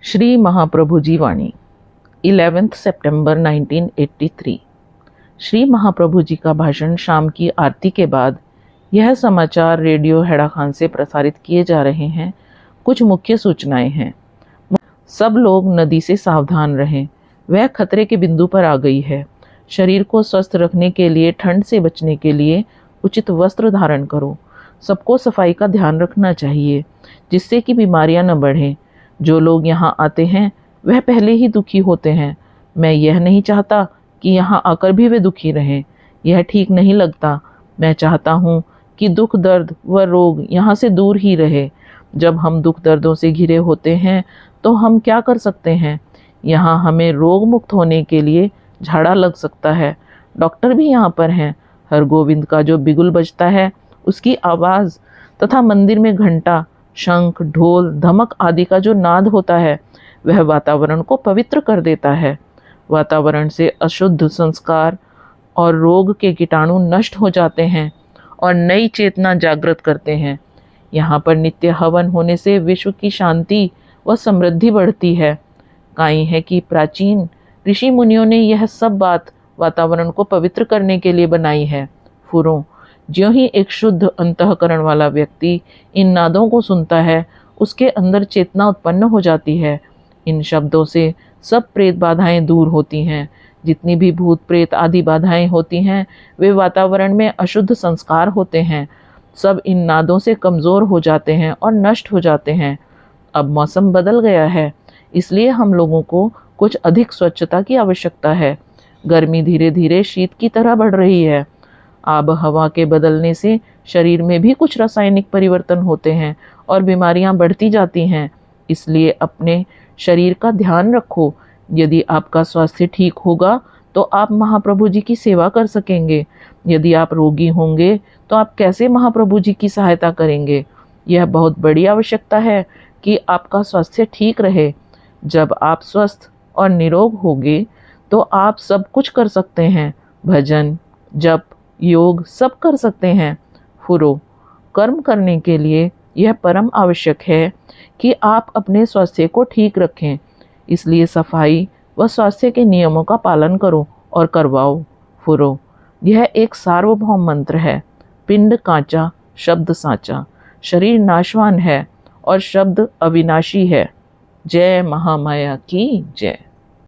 श्री महाप्रभु जी वाणी 11 सितंबर 1983। श्री महाप्रभु जी का भाषण शाम की आरती के बाद यह समाचार रेडियो हैड़ा खान से प्रसारित किए जा रहे हैं। कुछ मुख्य सूचनाएं हैं। सब लोग नदी से सावधान रहें, वह खतरे के बिंदु पर आ गई है। शरीर को स्वस्थ रखने के लिए, ठंड से बचने के लिए उचित वस्त्र धारण करो। सबको सफाई का ध्यान रखना चाहिए जिससे कि बीमारियां न बढ़ें। जो लोग यहाँ आते हैं वह पहले ही दुखी होते हैं। मैं यह नहीं चाहता कि यहाँ आकर भी वे दुखी रहें, यह ठीक नहीं लगता। मैं चाहता हूँ कि दुख दर्द व रोग यहाँ से दूर ही रहे। जब हम दुख दर्दों से घिरे होते हैं तो हम क्या कर सकते हैं? यहाँ हमें रोग मुक्त होने के लिए झाड़ा लग सकता है। डॉक्टर भी यहाँ पर हैं। हरगोविंद का जो बिगुल बजता है, उसकी आवाज़ तथा मंदिर में घंटा, शंख, ढोल, धमक आदि का जो नाद होता है वह वातावरण को पवित्र कर देता है। वातावरण से अशुद्ध संस्कार और रोग के कीटाणु नष्ट हो जाते हैं और नई चेतना जागृत करते हैं। यहाँ पर नित्य हवन होने से विश्व की शांति व समृद्धि बढ़ती है। काई है कि प्राचीन ऋषि मुनियों ने यह सब बात वातावरण को पवित्र करने के लिए बनाई है। फुरों, ज्यों ही एक शुद्ध अंतःकरण वाला व्यक्ति इन नादों को सुनता है, उसके अंदर चेतना उत्पन्न हो जाती है। इन शब्दों से सब प्रेत बाधाएं दूर होती हैं। जितनी भी भूत प्रेत आदि बाधाएं होती हैं वे वातावरण में अशुद्ध संस्कार होते हैं, सब इन नादों से कमज़ोर हो जाते हैं और नष्ट हो जाते हैं। अब मौसम बदल गया है, इसलिए हम लोगों को कुछ अधिक स्वच्छता की आवश्यकता है। गर्मी धीरे धीरे शीत की तरह बढ़ रही है। आब हवा के बदलने से शरीर में भी कुछ रासायनिक परिवर्तन होते हैं और बीमारियां बढ़ती जाती हैं। इसलिए अपने शरीर का ध्यान रखो। यदि आपका स्वास्थ्य ठीक होगा तो आप महाप्रभु जी की सेवा कर सकेंगे। यदि आप रोगी होंगे तो आप कैसे महाप्रभु जी की सहायता करेंगे? यह बहुत बड़ी आवश्यकता है कि आपका स्वास्थ्य ठीक रहे। जब आप स्वस्थ और निरोग होंगे तो आप सब कुछ कर सकते हैं। भजन, जप, योग सब कर सकते हैं। फुरो, कर्म करने के लिए यह परम आवश्यक है कि आप अपने स्वास्थ्य को ठीक रखें। इसलिए सफाई व स्वास्थ्य के नियमों का पालन करो और करवाओ। फुरो, यह एक सार्वभौम मंत्र है। पिंड कांचा, शब्द साचा। शरीर नाशवान है और शब्द अविनाशी है। जय महामाया की जय।